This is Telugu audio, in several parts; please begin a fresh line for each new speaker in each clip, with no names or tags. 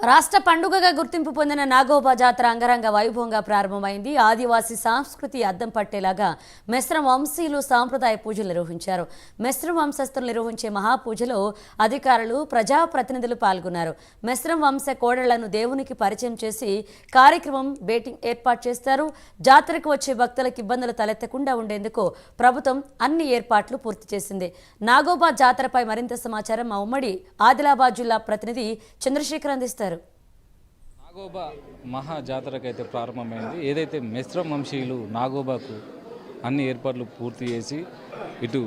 రాష్ట్ర పండుగగా గుర్తింపు పొందిన నాగోబా జాతర అంగరంగ వైభవంగా ప్రారంభమైంది. ఆదివాసీ సంస్కృతి అద్దం పట్టేలాగా మెస్రం వంశీయులు సాంప్రదాయ పూజలు నిర్వహించారు. మెస్రం వంశస్థులు నిర్వహించే మహాపూజలో అధికారులు, ప్రజాప్రతినిధులు పాల్గొన్నారు. మెస్రం వంశ కోడళ్లను దేవునికి పరిచయం చేసి కార్యక్రమం బేటింగ్ ఏర్పాటు చేస్తారు. జాతరకు వచ్చే భక్తులకు ఇబ్బందులు తలెత్తకుండా ఉండేందుకు ప్రభుత్వం అన్ని ఏర్పాట్లు పూర్తి చేసింది. నాగోబా జాతరపై మరింత సమాచారం మా ఉమ్మడి ఆదిలాబాద్ జిల్లా ప్రతినిధి చంద్రశేఖర్ అందిస్తారు.
నాగోబా మహా జాతరకైతే ప్రారంభమైంది. ఏదైతే మెస్రం వంశీయులు నాగోబాకు అన్ని ఏర్పాట్లు పూర్తి చేసి ఇటు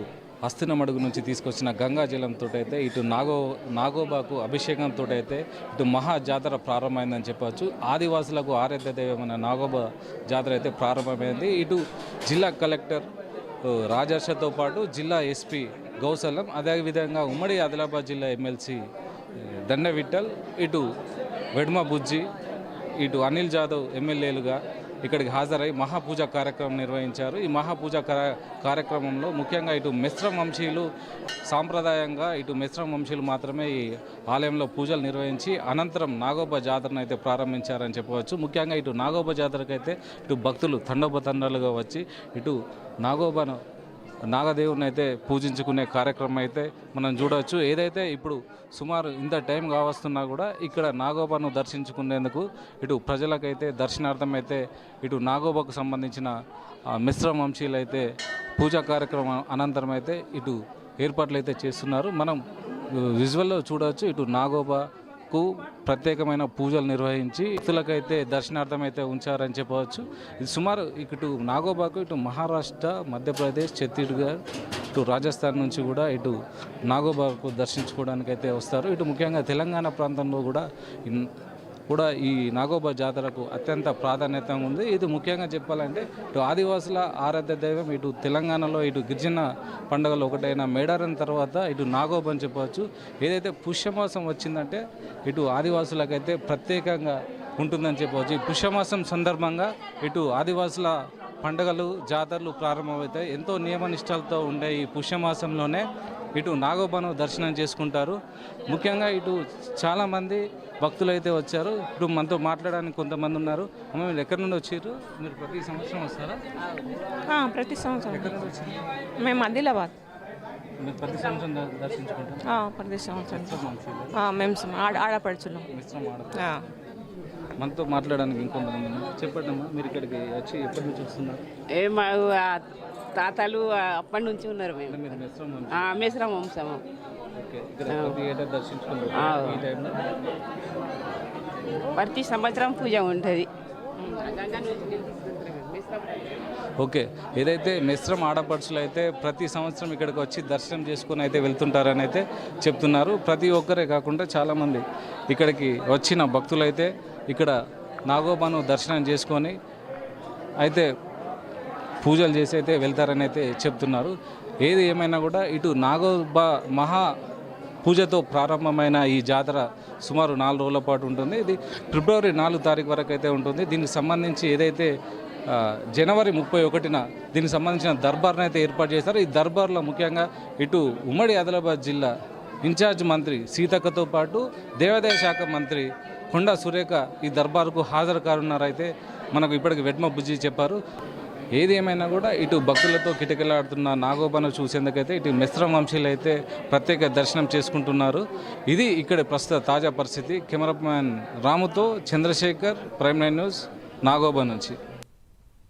హస్తినమడుగు నుంచి తీసుకొచ్చిన గంగా జలంతో అయితే ఇటు నాగోబాకు అభిషేకంతో అయితే ఇటు మహా జాతర ప్రారంభమైందని చెప్పవచ్చు. ఆదివాసులకు ఆరాధ్య దైవమైన నాగోబా జాతర అయితే ప్రారంభమైంది. ఇటు జిల్లా కలెక్టర్ రాజర్షతో పాటు జిల్లా ఎస్పీ గౌసలం, అదేవిధంగా ఉమ్మడి ఆదిలాబాద్ జిల్లా ఎమ్మెల్సీ దండ విఠల్, ఇటు వెడ్మ బుజ్జి, ఇటు అనిల్ జాదవ్ ఎమ్మెల్యేలుగా ఇక్కడికి హాజరై మహాపూజ కార్యక్రమం నిర్వహించారు. ఈ మహాపూజ కార్యక్రమంలో ముఖ్యంగా ఇటు మెస్రం వంశీయులు సాంప్రదాయంగా ఇటు మెస్రం వంశీయులు మాత్రమే ఈ ఆలయంలో పూజలు నిర్వహించి అనంతరం నాగోబా జాతరను అయితే ప్రారంభించారని చెప్పవచ్చు. ముఖ్యంగా ఇటు నాగోబా జాతరకైతే ఇటు భక్తులు తండోపతండాలుగా వచ్చి ఇటు నాగదేవుని అయితే పూజించుకునే కార్యక్రమం అయితే మనం చూడవచ్చు. ఏదైతే ఇప్పుడు సుమారు ఇంత టైం కావస్తున్నా కూడా ఇక్కడ నాగోబాను దర్శించుకునేందుకు ఇటు ప్రజలకైతే దర్శనార్థం అయితే ఇటు నాగోబాకు సంబంధించిన మిశ్రమ వంశీయులు అయితే పూజా కార్యక్రమం అనంతరం అయితే ఇటు ఏర్పాట్లు అయితే చేస్తున్నారు. మనం విజువల్లో చూడవచ్చు. ఇటు నాగోబాకు ప్రత్యేకమైన పూజలు నిర్వహించి భక్తులకైతే దర్శనార్థం అయితే ఉంచారని చెప్పవచ్చు. ఇది సుమారు ఇటు నాగోబాకు ఇటు మహారాష్ట్ర, మధ్యప్రదేశ్, ఛత్తీస్గఢ్, ఇటు రాజస్థాన్ నుంచి కూడా ఇటు నాగోబాకు దర్శించుకోవడానికి అయితే వస్తారు. ఇటు ముఖ్యంగా తెలంగాణ ప్రాంతంలో కూడా ఈ నాగోబా జాతరకు అత్యంత ప్రాధాన్యత ఉంది. ఇది ముఖ్యంగా చెప్పాలంటే ఇటు ఆదివాసుల ఆరాధ్య దైవం, ఇటు తెలంగాణలో ఇటు గిరిజన పండుగలు ఒకటైన మేడారం తర్వాత ఇటు నాగోబా అని చెప్పవచ్చు. ఏదైతే పుష్యమాసం వచ్చిందంటే ఇటు ఆదివాసులకైతే ప్రత్యేకంగా ఉంటుందని చెప్పవచ్చు. ఈ పుష్యమాసం సందర్భంగా ఇటు ఆదివాసుల పండుగలు, జాతరలు ప్రారంభమవుతాయి. ఎంతో నియమనిష్టలతో ఉండే ఈ పుష్యమాసంలోనే ఇటు నాగోబాను దర్శనం చేసుకుంటారు. ముఖ్యంగా ఇటు చాలామంది భక్తులు అయితే వచ్చారు. ఇప్పుడు మనతో మాట్లాడడానికి కొంతమంది ఉన్నారు. అమ్మ, మీరు ఎక్కడి నుండి వచ్చారు? మీరు ప్రతి సంవత్సరం వస్తారా?
ప్రతి సంవత్సరం.
ఎక్కడి నుండి వచ్చారు?
మేము ఆదిలాబాద్.
మీరు ప్రతి సంవత్సరం దర్శించుకుంటారు?
ప్రతి సంవత్సరం మేము ఆడపడుచున్నాం.
మనతో మాట్లాడడానికి ఇంకొంతమంది ఉన్నారు. చెప్పండి అమ్మా, మీరు ఇక్కడికి వచ్చి ఎప్పటి నుంచి వస్తున్నారు?
మా తాతలు అప్పటి నుంచి ఉన్నారు. మేము
మీరు
మేసరం వంశము. ప్రతి సంవత్సరం పూజ ఉంటుంది.
ఓకే, ఏదైతే మెస్రం ఆడపడుచులు అయితే ప్రతి సంవత్సరం ఇక్కడికి వచ్చి దర్శనం చేసుకుని అయితే వెళ్తుంటారని అయితే చెప్తున్నారు. ప్రతి ఒక్కరే కాకుండా చాలామంది ఇక్కడికి వచ్చిన భక్తులు అయితే ఇక్కడ నాగోబాను దర్శనం చేసుకొని అయితే పూజలు చేసి అయితే వెళ్తారని అయితే చెప్తున్నారు. ఏది ఏమైనా కూడా ఇటు నాగోబా మహా పూజతో ప్రారంభమైన ఈ జాతర సుమారు 4 రోజుల పాటు ఉంటుంది. ఇది ఫిబ్రవరి 4 తారీఖు వరకు అయితే ఉంటుంది. దీనికి సంబంధించి ఏదైతే జనవరి 31న దీనికి సంబంధించిన దర్బార్ని అయితే ఏర్పాటు చేశారు. ఈ దర్బార్లో ముఖ్యంగా ఇటు ఉమ్మడి ఆదిలాబాద్ జిల్లా ఇన్ఛార్జ్ మంత్రి సీతక్కతో పాటు దేవాదాయ శాఖ మంత్రి కొండా సురేఖ ఈ దర్బార్కు హాజరు కానున్నారైతే మనకు ఇప్పటికి వెడ్మ బుజ్జి చెప్పారు. ఏది ఏమైనా కూడా ఇటు భక్తులతో కిటకిలాడుతున్న నాగోబాను చూసేందుకైతే ఇటు మెస్రం వంశీయులు అయితే ప్రత్యేక దర్శనం చేసుకుంటున్నారు. ఇది ఇక్కడ ప్రస్తుత తాజా పరిస్థితి. కెమెరామ్యాన్ రాముతో చంద్రశేఖర్, ప్రైమ్9 న్యూస్, నాగోబా నుంచి.